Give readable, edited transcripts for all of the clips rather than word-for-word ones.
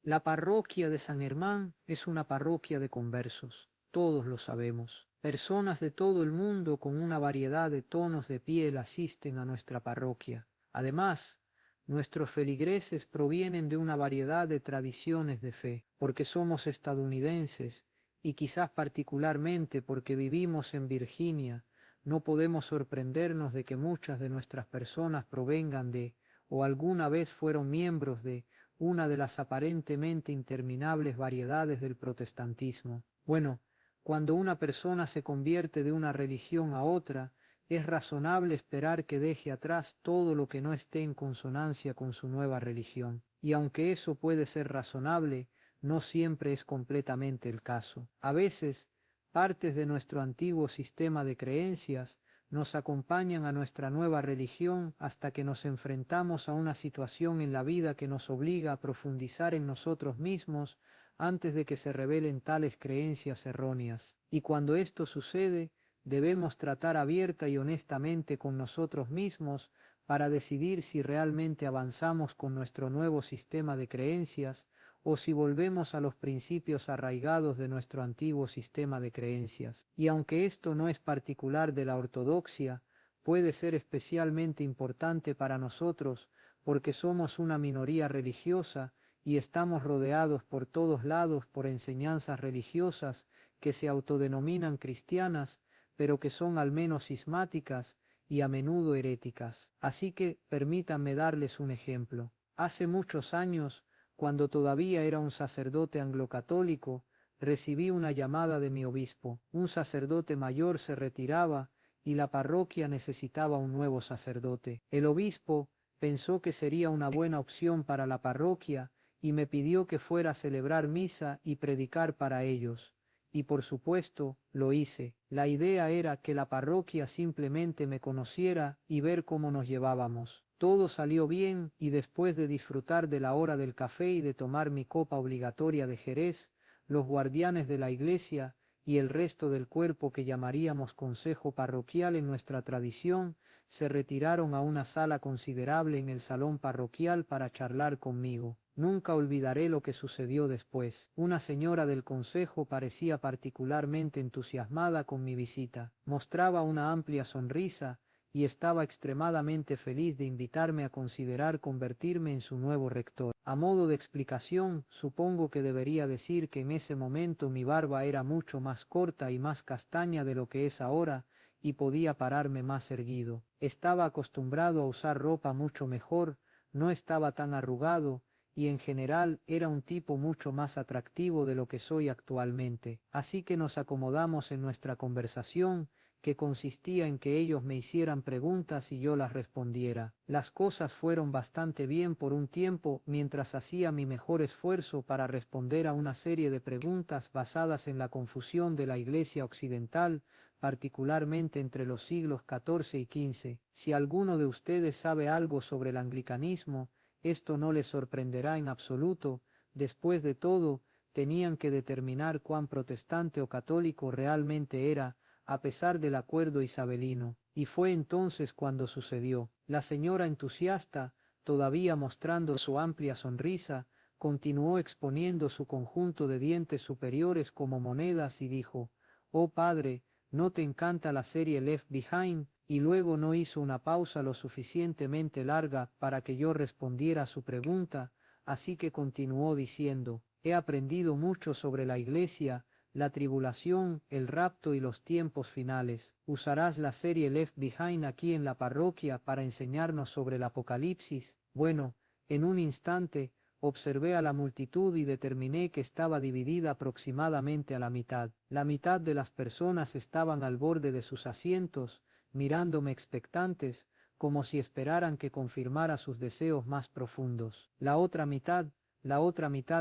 La parroquia de San Germán es una parroquia de conversos, todos lo sabemos. Personas de todo el mundo con una variedad de tonos de piel asisten a nuestra parroquia. Además, nuestros feligreses provienen de una variedad de tradiciones de fe, porque somos estadounidenses y quizás particularmente porque vivimos en Virginia. No podemos sorprendernos de que muchas de nuestras personas provengan de, o alguna vez fueron miembros de, una de las aparentemente interminables variedades del protestantismo. Bueno, cuando una persona se convierte de una religión a otra, es razonable esperar que deje atrás todo lo que no esté en consonancia con su nueva religión. Y aunque eso puede ser razonable, no siempre es completamente el caso. A veces, partes de nuestro antiguo sistema de creencias nos acompañan a nuestra nueva religión hasta que nos enfrentamos a una situación en la vida que nos obliga a profundizar en nosotros mismos antes de que se revelen tales creencias erróneas. Y cuando esto sucede, debemos tratar abierta y honestamente con nosotros mismos para decidir si realmente avanzamos con nuestro nuevo sistema de creencias o si volvemos a los principios arraigados de nuestro antiguo sistema de creencias. Y aunque esto no es particular de la ortodoxia, puede ser especialmente importante para nosotros porque somos una minoría religiosa y estamos rodeados por todos lados por enseñanzas religiosas que se autodenominan cristianas, pero que son al menos cismáticas y a menudo heréticas. Así que permítanme darles un ejemplo. Hace muchos años, cuando todavía era un sacerdote anglo-católico, recibí una llamada de mi obispo. Un sacerdote mayor se retiraba y la parroquia necesitaba un nuevo sacerdote. El obispo pensó que sería una buena opción para la parroquia y me pidió que fuera a celebrar misa y predicar para ellos. Y por supuesto, lo hice. La idea era que la parroquia simplemente me conociera y ver cómo nos llevábamos. Todo salió bien y después de disfrutar de la hora del café y de tomar mi copa obligatoria de Jerez, los guardianes de la iglesia y el resto del cuerpo que llamaríamos consejo parroquial en nuestra tradición, se retiraron a una sala considerable en el salón parroquial para charlar conmigo. Nunca olvidaré lo que sucedió después. Una señora del consejo parecía particularmente entusiasmada con mi visita. Mostraba una amplia sonrisa y estaba extremadamente feliz de invitarme a considerar convertirme en su nuevo rector. A modo de explicación, supongo que debería decir que en ese momento mi barba era mucho más corta y más castaña de lo que es ahora, y podía pararme más erguido. Estaba acostumbrado a usar ropa mucho mejor, no estaba tan arrugado, y en general era un tipo mucho más atractivo de lo que soy actualmente. Así que nos acomodamos en nuestra conversación, que consistía en que ellos me hicieran preguntas y yo las respondiera. Las cosas fueron bastante bien por un tiempo mientras hacía mi mejor esfuerzo para responder a una serie de preguntas basadas en la confusión de la Iglesia occidental, particularmente entre los siglos XIV y XV. Si alguno de ustedes sabe algo sobre el anglicanismo, esto no les sorprenderá en absoluto. Después de todo, tenían que determinar cuán protestante o católico realmente era, a pesar del acuerdo isabelino. Y fue entonces cuando sucedió. La señora entusiasta, todavía mostrando su amplia sonrisa, continuó exponiendo su conjunto de dientes superiores como monedas y dijo: «Oh padre, ¿no te encanta la serie Left Behind?». Y luego no hizo una pausa lo suficientemente larga para que yo respondiera a su pregunta, así que continuó diciendo: «He aprendido mucho sobre la Iglesia, la tribulación, el rapto y los tiempos finales. ¿Usarás la serie Left Behind aquí en la parroquia para enseñarnos sobre el Apocalipsis?». Bueno, en un instante, observé a la multitud y determiné que estaba dividida aproximadamente a la mitad. La mitad de las personas estaban al borde de sus asientos, mirándome expectantes, como si esperaran que confirmara sus deseos más profundos. La otra mitad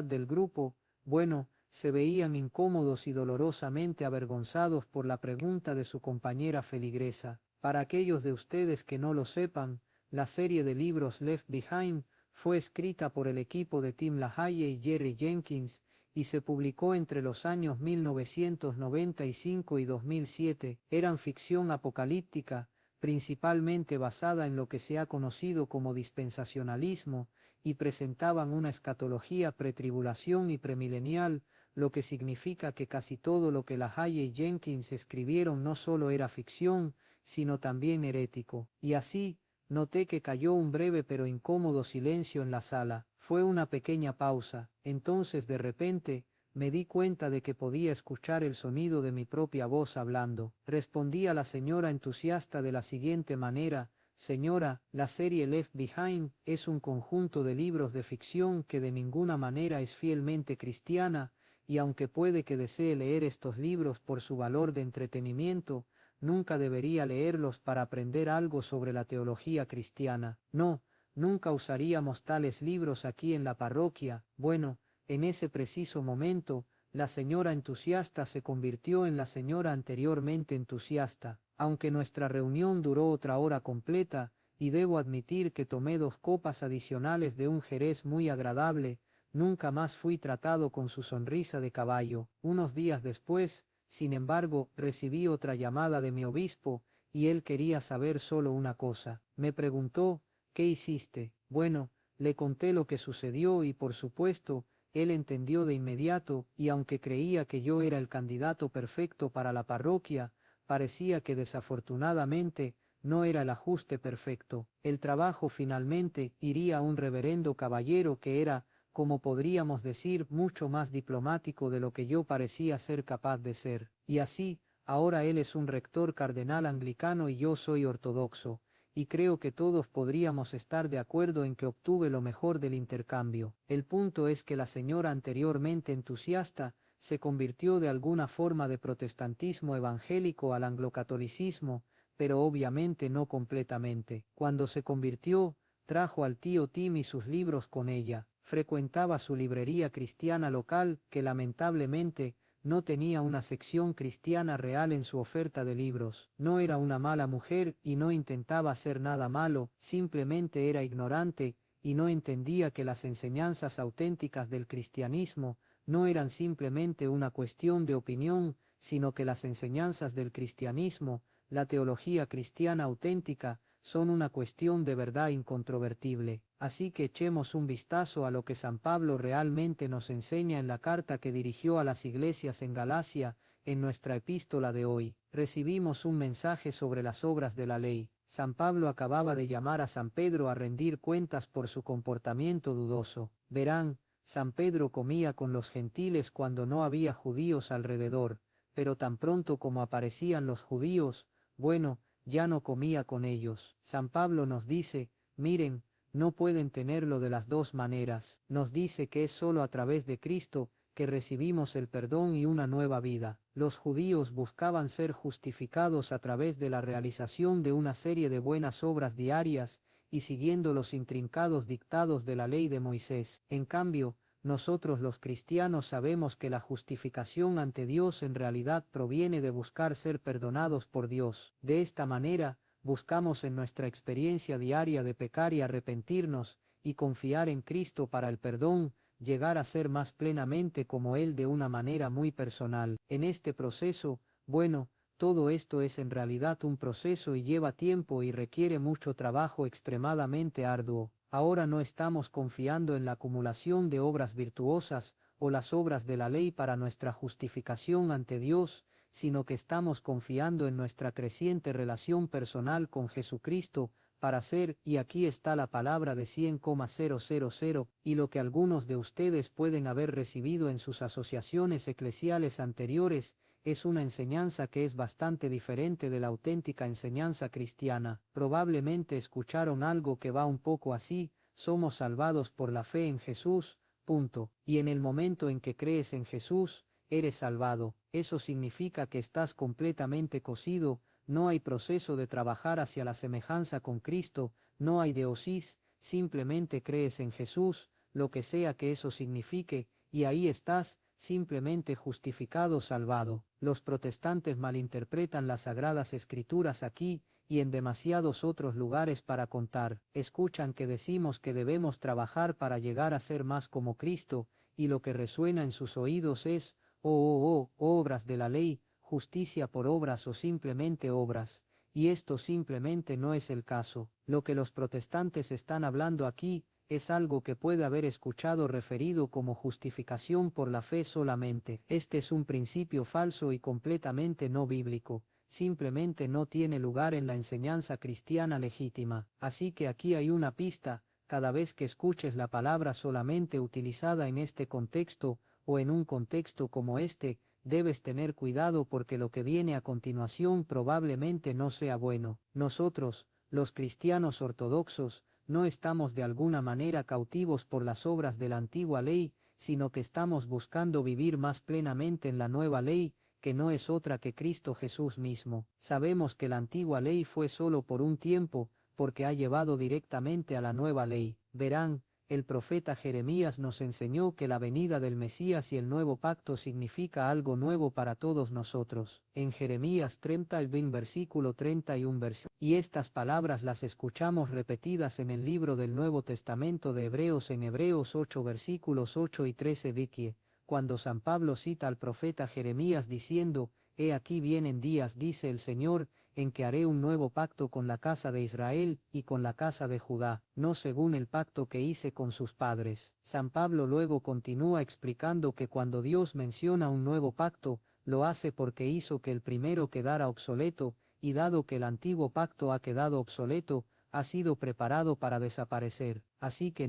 del grupo, bueno, se veían incómodos y dolorosamente avergonzados por la pregunta de su compañera feligresa. Para aquellos de ustedes que no lo sepan, la serie de libros Left Behind fue escrita por el equipo de Tim LaHaye y Jerry Jenkins, y se publicó entre los años 1995 y 2007. Eran ficción apocalíptica, principalmente basada en lo que se ha conocido como dispensacionalismo, y presentaban una escatología pretribulación y premilenial, lo que significa que casi todo lo que LaHaye y Jenkins escribieron no solo era ficción, sino también herético. Y así, noté que cayó un breve pero incómodo silencio en la sala. Fue una pequeña pausa. Entonces de repente, me di cuenta de que podía escuchar el sonido de mi propia voz hablando. Respondí a la señora entusiasta de la siguiente manera: señora, la serie Left Behind es un conjunto de libros de ficción que de ninguna manera es fielmente cristiana, y aunque puede que desee leer estos libros por su valor de entretenimiento, nunca debería leerlos para aprender algo sobre la teología cristiana. No, nunca usaríamos tales libros aquí en la parroquia. Bueno, en ese preciso momento, la señora entusiasta se convirtió en la señora anteriormente entusiasta. Aunque nuestra reunión duró otra hora completa, y debo admitir que tomé 2 copas adicionales de un jerez muy agradable, nunca más fui tratado con su sonrisa de caballo. Unos días después, sin embargo, recibí otra llamada de mi obispo, y él quería saber solo una cosa. Me preguntó: ¿qué hiciste? Bueno, le conté lo que sucedió y por supuesto, él entendió de inmediato, y aunque creía que yo era el candidato perfecto para la parroquia, parecía que desafortunadamente no era el ajuste perfecto. El trabajo finalmente iría a un reverendo caballero que era, como podríamos decir, mucho más diplomático de lo que yo parecía ser capaz de ser. Y así, ahora él es un rector cardenal anglicano y yo soy ortodoxo, y creo que todos podríamos estar de acuerdo en que obtuve lo mejor del intercambio. El punto es que la señora anteriormente entusiasta se convirtió de alguna forma de protestantismo evangélico al anglocatolicismo, pero obviamente no completamente. Cuando se convirtió, trajo al tío Tim y sus libros con ella. Frecuentaba su librería cristiana local, que lamentablemente no tenía una sección cristiana real en su oferta de libros. No era una mala mujer y no intentaba hacer nada malo, simplemente era ignorante y no entendía que las enseñanzas auténticas del cristianismo no eran simplemente una cuestión de opinión, sino que las enseñanzas del cristianismo, la teología cristiana auténtica, son una cuestión de verdad incontrovertible. Así que echemos un vistazo a lo que San Pablo realmente nos enseña en la carta que dirigió a las iglesias en Galacia. En nuestra epístola de hoy, recibimos un mensaje sobre las obras de la ley. San Pablo acababa de llamar a San Pedro a rendir cuentas por su comportamiento dudoso. Verán, San Pedro comía con los gentiles cuando no había judíos alrededor, pero tan pronto como aparecían los judíos, bueno, ya no comía con ellos. San Pablo nos dice: miren, no pueden tenerlo de las dos maneras. Nos dice que es solo a través de Cristo que recibimos el perdón y una nueva vida. Los judíos buscaban ser justificados a través de la realización de una serie de buenas obras diarias, y siguiendo los intrincados dictados de la ley de Moisés. En cambio, nosotros los cristianos sabemos que la justificación ante Dios en realidad proviene de buscar ser perdonados por Dios. De esta manera, buscamos en nuestra experiencia diaria de pecar y arrepentirnos, y confiar en Cristo para el perdón, llegar a ser más plenamente como Él de una manera muy personal. En este proceso, bueno, todo esto es en realidad un proceso y lleva tiempo y requiere mucho trabajo extremadamente arduo. Ahora no estamos confiando en la acumulación de obras virtuosas o las obras de la ley para nuestra justificación ante Dios, sino que estamos confiando en nuestra creciente relación personal con Jesucristo, para ser, y aquí está la palabra de 100,000, y lo que algunos de ustedes pueden haber recibido en sus asociaciones eclesiales anteriores, es una enseñanza que es bastante diferente de la auténtica enseñanza cristiana. Probablemente escucharon algo que va un poco así: somos salvados por la fe en Jesús, punto. Y en el momento en que crees en Jesús, eres salvado. Eso significa que estás completamente cocido, no hay proceso de trabajar hacia la semejanza con Cristo, no hay deosis, simplemente crees en Jesús, lo que sea que eso signifique, y ahí estás, simplemente justificado, salvado. Los protestantes malinterpretan las sagradas escrituras aquí, y en demasiados otros lugares para contar. Escuchan que decimos que debemos trabajar para llegar a ser más como Cristo, y lo que resuena en sus oídos es: obras de la ley, justicia por obras o simplemente obras. Y esto simplemente no es el caso. Lo que los protestantes están hablando aquí es algo que puede haber escuchado referido como justificación por la fe solamente. Este es un principio falso y completamente no bíblico. Simplemente no tiene lugar en la enseñanza cristiana legítima. Así que aquí hay una pista: cada vez que escuches la palabra solamente utilizada en este contexto, o en un contexto como este, debes tener cuidado porque lo que viene a continuación probablemente no sea bueno. Nosotros, los cristianos ortodoxos, no estamos de alguna manera cautivos por las obras de la antigua ley, sino que estamos buscando vivir más plenamente en la nueva ley, que no es otra que Cristo Jesús mismo. Sabemos que la antigua ley fue solo por un tiempo, porque ha llevado directamente a la nueva ley. Verán, el profeta Jeremías nos enseñó que la venida del Mesías y el nuevo pacto significa algo nuevo para todos nosotros. En Jeremías 30 versículo 31 y estas palabras las escuchamos repetidas en el libro del Nuevo Testamento de Hebreos en Hebreos 8 versículos 8 y 13 vikie, cuando San Pablo cita al profeta Jeremías diciendo: «He aquí vienen días, dice el Señor, en que haré un nuevo pacto con la casa de Israel y con la casa de Judá, no según el pacto que hice con sus padres». San Pablo luego continúa explicando que cuando Dios menciona un nuevo pacto, lo hace porque hizo que el primero quedara obsoleto, y dado que el antiguo pacto ha quedado obsoleto, ha sido preparado para desaparecer. Así que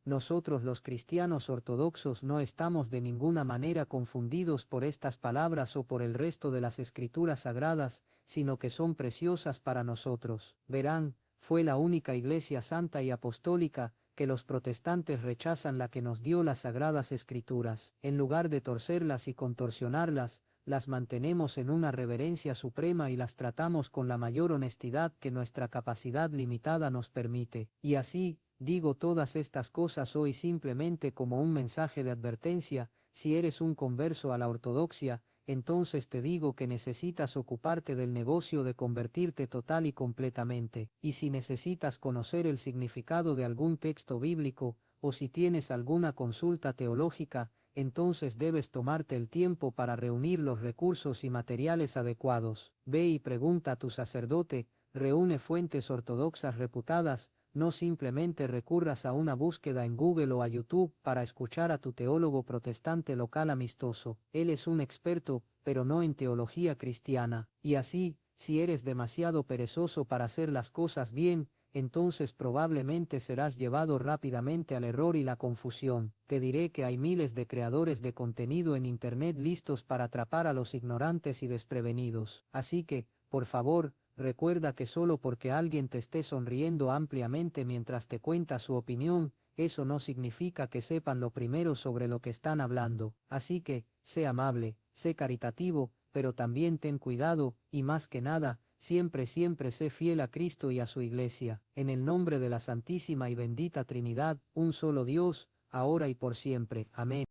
nosotros los cristianos ortodoxos no estamos de ninguna manera confundidos por estas palabras o por el resto de las escrituras sagradas, sino que son preciosas para nosotros. Verán, fue la única iglesia santa y apostólica, que los protestantes rechazan la que nos dio las sagradas escrituras. En lugar de torcerlas y contorsionarlas, las mantenemos en una reverencia suprema y las tratamos con la mayor honestidad que nuestra capacidad limitada nos permite. Y así, digo todas estas cosas hoy simplemente como un mensaje de advertencia. Si eres un converso a la ortodoxia, entonces te digo que necesitas ocuparte del negocio de convertirte total y completamente. Y si necesitas conocer el significado de algún texto bíblico, o si tienes alguna consulta teológica, entonces debes tomarte el tiempo para reunir los recursos y materiales adecuados. Ve y pregunta a tu sacerdote, reúne fuentes ortodoxas reputadas. No simplemente recurras a una búsqueda en Google o a YouTube para escuchar a tu teólogo protestante local amistoso. Él es un experto, pero no en teología cristiana. Y así, si eres demasiado perezoso para hacer las cosas bien, entonces probablemente serás llevado rápidamente al error y la confusión. Te diré que hay miles de creadores de contenido en Internet listos para atrapar a los ignorantes y desprevenidos. Así que, por favor, recuerda que solo porque alguien te esté sonriendo ampliamente mientras te cuenta su opinión, eso no significa que sepan lo primero sobre lo que están hablando. Así que, sé amable, sé caritativo, pero también ten cuidado, y más que nada, siempre sé fiel a Cristo y a su Iglesia. En el nombre de la Santísima y bendita Trinidad, un solo Dios, ahora y por siempre. Amén.